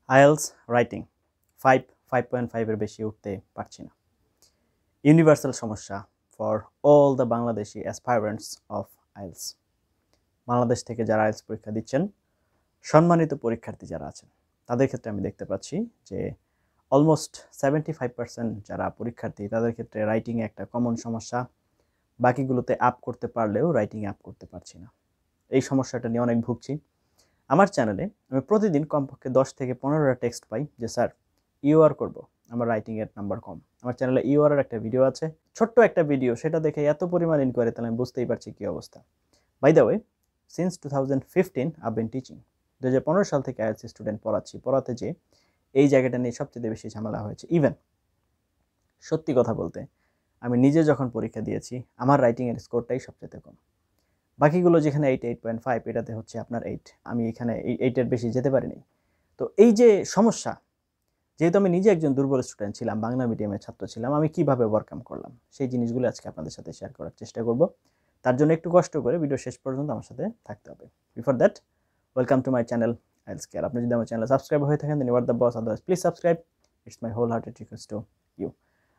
IELTS writing 5.5 এর বেশি উঠতে পারছি না। ইউনিভার্সাল সমস্যা for all the Bangladeshi অ্যাসপাইরেন্টস of IELTS. Bangladesh থেকে যারা আইএলস পরীক্ষা দিচ্ছেন, সম্মানিত পরীক্ষার্থী যারা আছেন, তাদের ক্ষেত্রে আমি দেখতে পাচ্ছি যে অলমোস্ট 75% যারা পরীক্ষার্থী তাদের ক্ষেত্রে রাইটিংয়ে একটা কমন সমস্যা। বাকিগুলোতে আপ করতে পারলেও রাইটিংয়ে আপ করতে পারছি না। এই সমস্যাটা নিয়ে অনেক ভুগছি। আমার চ্যানেলে আমি প্রতিদিন কমপক্ষে 10 থেকে 15টা টেক্সট পাই যে স্যার ইউআর করব, আমার রাইটিংয়ের নাম্বার কম। আমার চ্যানেলে ইউআর এর একটা ভিডিও আছে, ছোট্ট একটা ভিডিও, সেটা দেখে এত পরিমাণ ইনকোয়ারি, তাহলে আমি বুঝতেই পারছি কী অবস্থা। By the way, since 2015 I been teaching. 2015 সাল থেকে আইএলস স্টুডেন্ট পড়াতে যে এই জায়গাটা নিয়ে সবচেয়ে বেশি ঝামেলা হয়েছে। ইভেন সত্যি কথা বলতে, আমি নিজে যখন পরীক্ষা দিয়েছি আমার রাইটিংয়ের স্কোরটাই সবচেয়ে কম। বাকিগুলো যেখানে 8.5 এটাতে হচ্ছে আপনার 8, আমি এখানে 8-এর বেশি যেতে পারিনি। তো এই যে সমস্যা, যেহেতু আমি নিজে একজন দুর্বল স্টুডেন্ট ছিলাম, বাংলা মিডিয়ামের ছাত্র ছিলাম, আমি কিভাবে ওভারকাম করলাম সেই জিনিসগুলো আজকে আপনাদের সাথে শেয়ার করার চেষ্টা করব। তার জন্য একটু কষ্ট করে ভিডিও শেষ পর্যন্ত আমার সাথে থাকতে হবে। Before that, welcome to my channel IELTS care. আপনি যদি আমার চ্যানেল সাবস্ক্রাইব হয়ে থাকেন then you are the boss, otherwise please subscribe. It's my wholehearted request to you.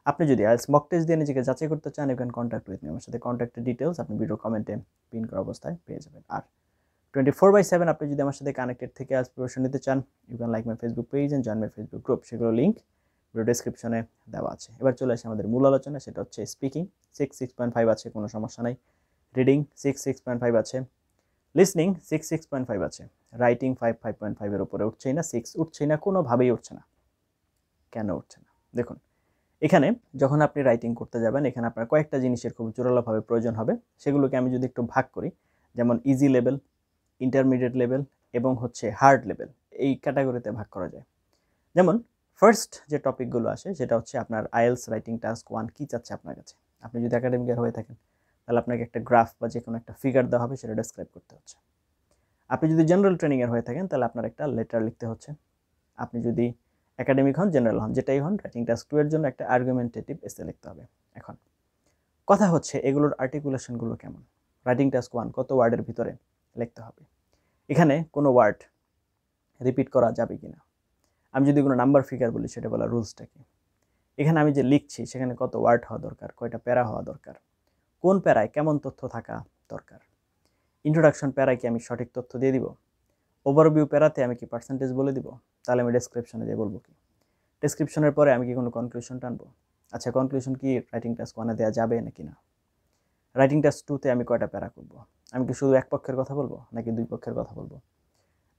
আপনি যদি আইএলস মক টেস্ট দিয়ে নিজেকে যাচাই করতে চান, you can contact with me. আমার সাথে কন্ট্যাক্টের ডিটেলস আপনি ভিডিও কমেন্টে পিন করা অবস্থায় পেয়ে যাবেন। আর 24/7 আপনি যদি আমার সাথে কানেক্টেড থেকে আইএলস প্রিপারেশন নিতে চান, you can like my Facebook page and join my Facebook group. সেগুলো লিঙ্ক ভিডিও ডেসক্রিপশনে দেওয়া আছে। এবার চলে আসে আমাদের মূল আলোচনা, সেটা হচ্ছে স্পিকিং 6.5 আছে, কোনো সমস্যা নাই। রিডিং 6.5 আছে। লিসনিং 6.5 আছে। রাইটিং 5.5 এর উপরে উঠছেই না, 6 উঠছেই না, কোনোভাবেই উঠছে না। কেন উঠছে না? দেখুন, এখানে যখন আপনি রাইটিং করতে যাবেন, এখানে আপনার কয়েকটা জিনিসের খুব জোরালোভাবে প্রয়োজন হবে। সেগুলোকে আমি যদি একটু ভাগ করি, যেমন ইজি লেভেল, ইন্টারমিডিয়েট লেভেল এবং হচ্ছে হার্ড লেভেল, এই ক্যাটাগরিতে ভাগ করা যায়। যেমন ফার্স্ট যে টপিকগুলো আসে সেটা হচ্ছে আপনার আইএলস রাইটিং টাস্ক 1 কী চাচ্ছে আপনার কাছে। আপনি যদি একাডেমিকের হয়ে থাকেন তাহলে আপনাকে একটা গ্রাফ বা যে কোনো একটা ফিগার দেওয়া হবে, সেটা ডেসক্রাইব করতে হচ্ছে। আপনি যদি জেনারেল ট্রেনিংয়ের হয়ে থাকেন তাহলে আপনার একটা লেটার লিখতে হচ্ছে। আপনি যদি একাডেমিক হন, জেনারেল হন, যেটাই হন, রাইটিং টাস্ক 2 এর জন্য একটা আর্গুমেন্টেটিভ এসে লিখতে হবে। এখন কথা হচ্ছে এগুলোর আর্টিকুলেশনগুলো কেমন। রাইটিং টাস্ক 1 কত ওয়ার্ডের ভিতরে লিখতে হবে, এখানে কোনো ওয়ার্ড রিপিট করা যাবে কিনা, আমি যদি কোনো নাম্বার ফিগার বলি সেটা বলার রুলসটা কি, এখানে আমি যে লিখছি সেখানে কত ওয়ার্ড হওয়া দরকার, কয়টা প্যারা হওয়া দরকার, কোন প্যারায় কেমন তথ্য থাকা দরকার, ইন্ট্রোডাকশন প্যারায় কি আমি সঠিক তথ্য দিয়ে দিব, ওভারভিউ প্যারাতে আমি কি পার্সেন্টেজ বলে দিব, তাহলে আমি ডেসক্রিপশনে দিয়ে বলবো কি, ডেসক্রিপশনের পরে আমি কি কোনো কনক্লুশন টানবো, আচ্ছা কনক্লুশন কি রাইটিং টাস্ক 1-এ দেওয়া যাবে নাকি না, রাইটিং টাস্ক 2-তে আমি কয়টা প্যারা করবো, আমি কি শুধু এক পক্ষের কথা বলবো নাকি দুই পক্ষের কথা বলবো,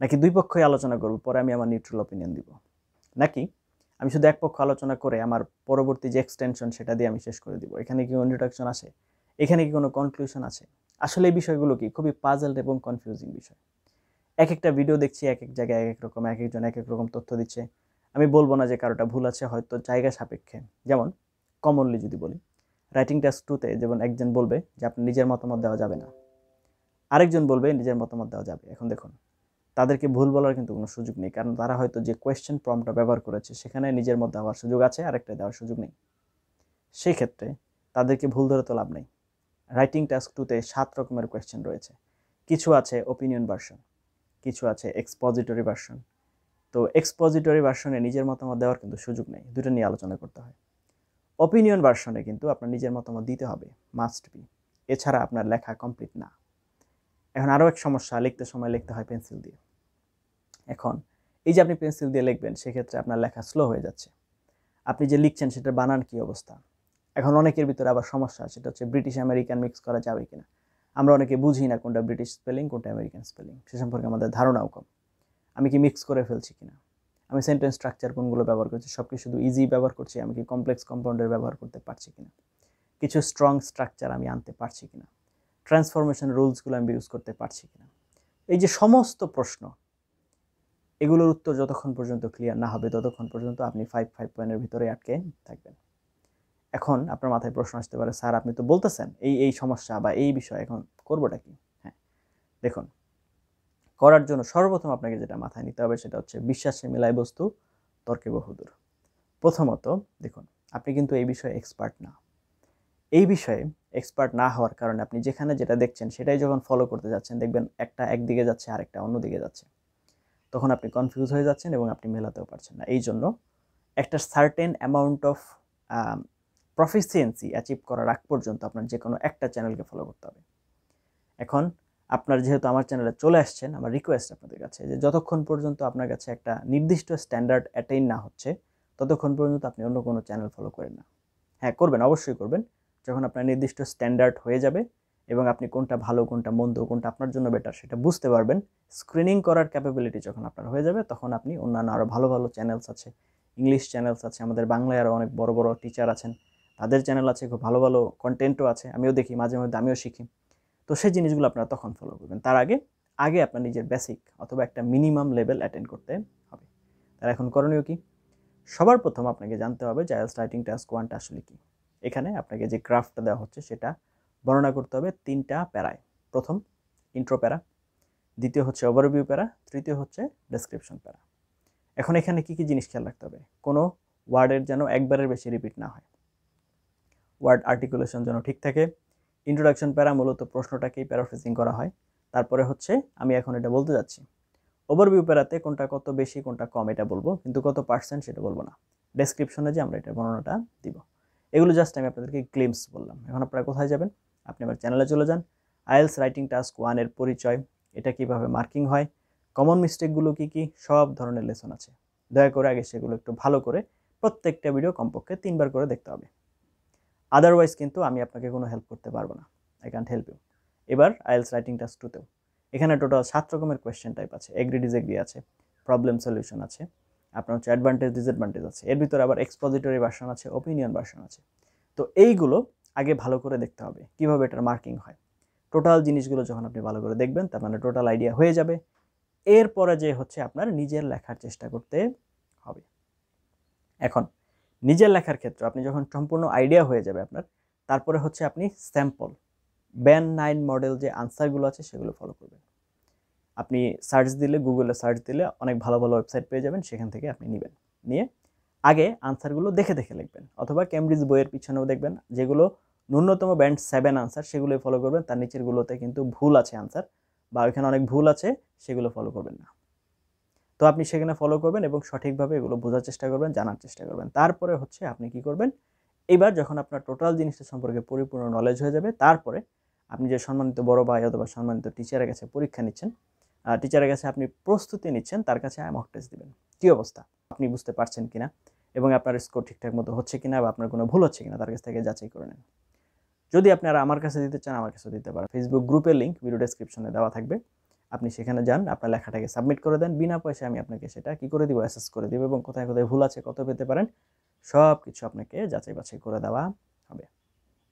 নাকি দুই পক্ষই আলোচনা করবো পরে আমি আমার নিউট্রাল অপিনিয়ন দিব, নাকি আমি শুধু এক পক্ষ আলোচনা করে আমার পরবর্তী যে এক্সটেনশন সেটা দিয়ে আমি শেষ করে দিব, এখানে কি ইন্ট্রোডাকশন আছে, এখানে কি কোনো কনক্লুশন আছে। আসলে এই বিষয়গুলো কি খুবই পাজলড এবং কনফিউজিং বিষয়। এক একটা ভিডিও দেখছি, এক এক জায়গায় এক এক রকম, এক একজন এক এক রকম তথ্য দিচ্ছে। আমি বলবো না যে কারোটা ভুল আছে, হয়তো জায়গা সাপেক্ষে। যেমন কমনলি যদি বলি, রাইটিং টাস্ক 2-তে যেমন একজন বলবে যে আপনি নিজের মতামত দেওয়া যাবে না, আরেকজন বলবে নিজের মতামত দেওয়া যাবে। এখন দেখুন, তাদেরকে ভুল বলার কিন্তু কোনো সুযোগ নেই, কারণ তারা হয়তো যে কোয়েশ্চেন প্রম্পটটা ব্যবহার করেছে সেখানে নিজের মধ্যে দেওয়ার সুযোগ আছে, আরেকটা দেওয়ার সুযোগ নেই। সেই ক্ষেত্রে তাদেরকে ভুল ধরে তো লাভ নেই। রাইটিং টাস্ক 2-তে 7 রকমের কোয়েশ্চেন রয়েছে। কিছু আছে ওপিনিয়ন ভার্সন, কিছু আছে এক্সপোজিটরি ভার্সন। তো এক্সপোজিটরি ভার্সনে নিজের মতামত দেওয়ার কিন্তু সুযোগ নেই, দুটো নিয়ে আলোচনা করতে হয়। ওপিনিয়ন ভার্সনে কিন্তু আপনার নিজের মতামত দিতে হবে, মাস্ট বি, এছাড়া আপনার লেখা কমপ্লিট না। এখন আরও এক সমস্যা, লিখতে সময় লিখতে হয় পেন্সিল দিয়ে। এখন এই যে আপনি পেন্সিল দিয়ে লিখবেন, সেক্ষেত্রে আপনার লেখা স্লো হয়ে যাচ্ছে। আপনি যে লিখছেন সেটার বানান কী অবস্থা। এখন অনেকের ভিতরে আবার সমস্যা, সেটা হচ্ছে ব্রিটিশ আমেরিকান মিক্স করা যাবে কিনা। আমরা অনেকে বুঝি না কোনটা ব্রিটিশ স্পেলিং কোনটা আমেরিকান স্পেলিং, সে সম্পর্কে আমাদের ধারণাও কম। আমি কি মিক্স করে ফেলছি কিনা, আমি সেন্টেন্স স্ট্রাকচার কোনগুলো ব্যবহার করছি, সব কি শুধু ইজি ব্যবহার করছি, আমি কি কমপ্লেক্স কম্পাউন্ডের ব্যবহার করতে পারছি কিনা, কিছু স্ট্রং স্ট্রাকচার আমি আনতে পারছি কিনা, ট্রান্সফরমেশন রুলসগুলো আমি ইউজ করতে পারছি কিনা। এই যে সমস্ত প্রশ্ন, এগুলোর উত্তর যতক্ষণ পর্যন্ত ক্লিয়ার না হবে ততক্ষণ পর্যন্ত আপনি 5.5 ভিতরে আটকে থাকবেন। এখন আপনার মাথায় প্রশ্ন আসতে পারে, স্যার আপনি তো বলতেছেন এই সমস্যা বা এই বিষয়, এখন করবোটা কি? হ্যাঁ, দেখুন, করার জন্য সর্বপ্রথম আপনাকে যেটা মাথায় নিতে হবে সেটা হচ্ছে বিশ্বাসে মিলায় বস্তু, তর্কে বহুদূর। প্রথমত দেখুন, আপনি কিন্তু এই বিষয়ে এক্সপার্ট না। এই বিষয়ে এক্সপার্ট না হওয়ার কারণে আপনি যেখানে যেটা দেখছেন সেটাই যখন ফলো করতে যাচ্ছেন, দেখবেন একটা একদিকে যাচ্ছে, আরেকটা অন্যদিকে যাচ্ছে। তখন আপনি কনফিউজ হয়ে যাচ্ছেন এবং আপনি মেলাতেও পারছেন না। এই জন্য একটা certain amount of proficiency achieve করার আগ পর্যন্ত আপনার যে কোনো একটা চ্যানেলকে ফলো করতে হবে। এখন আপনার যেহেতু আমার চ্যানেলে চলে আসছেন, আমার রিকোয়েস্ট আপনাদের কাছে যে যতক্ষণ পর্যন্ত আপনার কাছে একটা নির্দিষ্ট স্ট্যান্ডার্ড অ্যাটেইন না হচ্ছে ততক্ষণ পর্যন্ত আপনি অন্য কোনো চ্যানেল ফলো করেন না। হ্যাঁ, করবেন, অবশ্যই করবেন। যখন আপনার নির্দিষ্ট স্ট্যান্ডার্ড হয়ে যাবে এবং আপনি কোনটা ভালো, কোনটা মন্দ, কোনটা আপনার জন্য বেটার সেটা বুঝতে পারবেন, স্ক্রিনিং করার ক্যাপাবিলিটি যখন আপনার হয়ে যাবে, তখন আপনি অন্যান্য আরও ভালো ভালো চ্যানেলস আছে, ইংলিশ চ্যানেলস আছে, আমাদের বাংলায় আরও অনেক বড় বড় টিচার আছেন, তাদের চ্যানেল আছে, খুব ভালো ভালো কন্টেন্টও আছে, আমিও দেখি, মাঝে মধ্যে আমিও শিখি। তো সেই জিনিসগুলো আপনারা তখন ফলো করবেন। তার আগে আপনার নিজের বেসিক অথবা একটা মিনিমাম লেভেল অ্যাটেন্ড করতে হবে। তার এখন করণীয় কি? সবার প্রথম আপনাকে জানতে হবে যে আইএলটিএস রাইটিং টাস্ক 1টা আসলে কি। এখানে আপনাকে যে গ্রাফটা দেওয়া হচ্ছে সেটা বর্ণনা করতে হবে 3টা প্যারায়। প্রথম ইন্ট্রো প্যারা, দ্বিতীয় হচ্ছে ওভারভিউ প্যারা, তৃতীয় হচ্ছে ডেসক্রিপশন প্যারা। এখন এখানে কি কি জিনিস খেয়াল রাখতে হবে? কোনো ওয়ার্ডের যেন একবারের বেশি রিপিট না হয়, ওয়ার্ড আর্টিকুলেশন যেন ঠিক থাকে। ইন্ট্রোডাকশন প্যারা মূলত প্রশ্নটাকেই প্যারাফ্রেজিং করা হয়। তারপরে হচ্ছে আমি এখন এটা বলতে যাচ্ছি, ওভারভিউ প্যারাতে কোনটা কত বেশি কোনটা কম এটা বলবো, কিন্তু কত পার্সেন্ট সেটা বলবো না। ডেসক্রিপশনে যে আমরা এটা বর্ণনাটা দিব, এগুলো জাস্ট আমি আপনাদেরকে গ্লিমস বললাম। এখন আপনারা কোথায় যাবেন? আপনি আমার চ্যানেলে চলে যান। আইএলটিএস রাইটিং টাস্ক 1 এর পরিচয়, এটা কিভাবে মার্কিং হয়, কমন মিস্টেকগুলো কি কি, সব ধরনের লেসন আছে। দয়া করে আগে সেগুলো একটু ভালো করে প্রত্যেকটা ভিডিও কমপক্ষে 3বার করে দেখতে হবে। আদারওয়াইজ কিন্তু আমি আপনাকে কোনো হেল্প করতে পারবো না, আই ক্যান্ট হেল্প ইউ। এবার আইএলটিএস রাইটিং টাস্ক 2তেও এখানে টোটাল 7 রকমের কোয়েশ্চেন টাইপ আছে। এগ্রি ডিসএগ্রি আছে, প্রবলেম সলিউশন আছে, আপনার হচ্ছে অ্যাডভান্টেজ ডিসঅ্যাডভান্টেজ আছে, এর ভিতরে আবার এক্সপোজিটরি ভার্সন আছে, ওপিনিয়ন ভার্সন আছে। তো এইগুলো আগে ভালো করে দেখতে হবে কিভাবে এটার মার্কিং হয়। টোটাল জিনিসগুলো যখন আপনি ভালো করে দেখবেন, তার মানে টোটাল আইডিয়া হয়ে যাবে। এরপরে যে হচ্ছে আপনার নিজের লেখার চেষ্টা করতে হবে। এখন নিজের লেখার ক্ষেত্রে আপনি যখন সম্পূর্ণ আইডিয়া হয়ে যাবে আপনার, তারপরে হচ্ছে আপনি স্যাম্পল ব্যান 9 মডেল যে আনসারগুলো আছে সেগুলো ফলো করবেন। আপনি সার্চ দিলে, গুগলে সার্চ দিলে অনেক ভালো ভালো ওয়েবসাইট পেয়ে যাবেন, সেখান থেকে আপনি নেবেন। নিয়ে আগে আনসারগুলো দেখে দেখে লিখবেন, অথবা কেমব্রিজ বইয়ের পিছনেও দেখবেন, যেগুলো ন্যূনতম ব্যান্ড 7 আনসার সেগুলোই ফলো করবেন। তার নিচেরগুলোতে কিন্তু ভুল আছে আনসার, বা ওইখানে অনেক ভুল আছে, সেগুলো ফলো করবেন না। তো আপনি সেখানে ফলো করবেন এবং সঠিকভাবে এগুলো বোঝার চেষ্টা করবেন, জানার চেষ্টা করবেন। তারপরে হচ্ছে আপনি কি করবেন, এবার যখন আপনার টোটাল জিনিসটা সম্পর্কে পরিপূর্ণ নলেজ হয়ে যাবে, তারপরে আপনি যে সম্মানিত বড় ভাই অথবা সম্মানিত টিচারের কাছে পরীক্ষা নিচ্ছেন, টিচারের কাছে আপনি প্রস্তুতি নিচ্ছেন, তার কাছে মক টেস্ট দিবেন। কী অবস্থা, আপনি বুঝতে পারছেন কিনা এবং আপনার স্কোর ঠিকঠাক মতো হচ্ছে কিনা বা আপনার কোনো ভুল হচ্ছে কিনা তার কাছ থেকে যাচাই করে নেন। যদি আপনারা আমার কাছে দিতে চান, আমার কাছে দিতে পারেন। ফেসবুক গ্রুপের লিঙ্ক ভিডিও ডেসক্রিপশনে দেওয়া থাকবে, আপনি সেখানে যান, আপনার লেখাটাকে সাবমিট করে দেন, বিনা পয়সায় আমি আপনাকে সেটা কি করে দিব, অ্যাসেস করে দিব, এবং কোথায় কোথায় ভুল আছে, কত পেতে পারেন, সব কিছু আপনাকে যাচাই বাছাই করে দেওয়া হবে।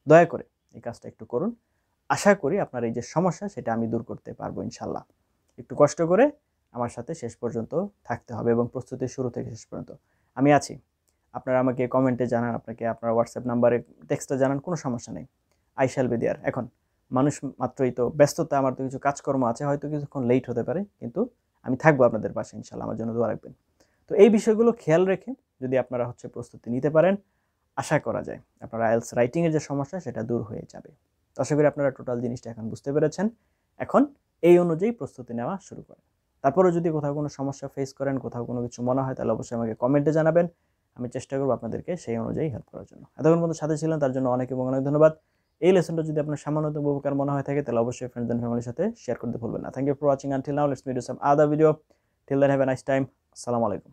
দয়া করে এই কাজটা একটু করুন। আশা করি আপনার এই যে সমস্যা সেটা আমি দূর করতে পারবো ইনশাল্লাহ। একটু কষ্ট করে আমার সাথে শেষ পর্যন্ত থাকতে হবে এবং প্রস্তুতির শুরু থেকে শেষ পর্যন্ত আমি আছি। আপনারা আমাকে কমেন্টে জানান, আপনাকে আপনার হোয়াটসঅ্যাপ নাম্বারে টেক্সটে জানান, কোনো সমস্যা নেই। I shall be there. এখন মানুষ মাত্রই তো ব্যস্ততা, আমার তো কিছু কাজকর্ম আছে, হয়তো কিছুক্ষণ লেট হতে পারে, কিন্তু আমি থাকবো আপনাদের পাশে ইনশাল্লাহ। আমার জন্য দোয়া রাখবেন। তো এই বিষয়গুলো খেয়াল রেখে যদি আপনারা হচ্ছে প্রস্তুতি নিতে পারেন, আশা করা যায় আপনার আইএলটিএস রাইটিংয়ের যে সমস্যা সেটা দূর হয়ে যাবে। তো আশা করি আপনারা টোটাল জিনিসটা এখন বুঝতে পেরেছেন। এখন এই অনুযায়ী প্রস্তুতি নেওয়া শুরু করেন। তারপরে যদি কোথাও কোনো সমস্যা ফেস করেন, কোথাও কোনো কিছু মনে হয়, তাহলে অবশ্যই আমাকে কমেন্টে জানাবেন। আমি চেষ্টা করবো আপনাদেরকে সেই অনুযায়ী হেল্প করার জন্য। এতক্ষণ পর্যন্ত সাথে ছিলেন তার জন্য অনেক এবং অনেক ধন্যবাদ। এই লেসনটা যদি আপনার সামান্যতম উপকার মনে হয় থাকে, তাহলে অবশ্যই ফ্রেন্ডস এন্ড ফ্যামিলির সাথে শেয়ার করতে ভুলবেন না। Thank you for watching until now. Let's meet some other video. Till then have a nice time. আসসালামু আলাইকুম।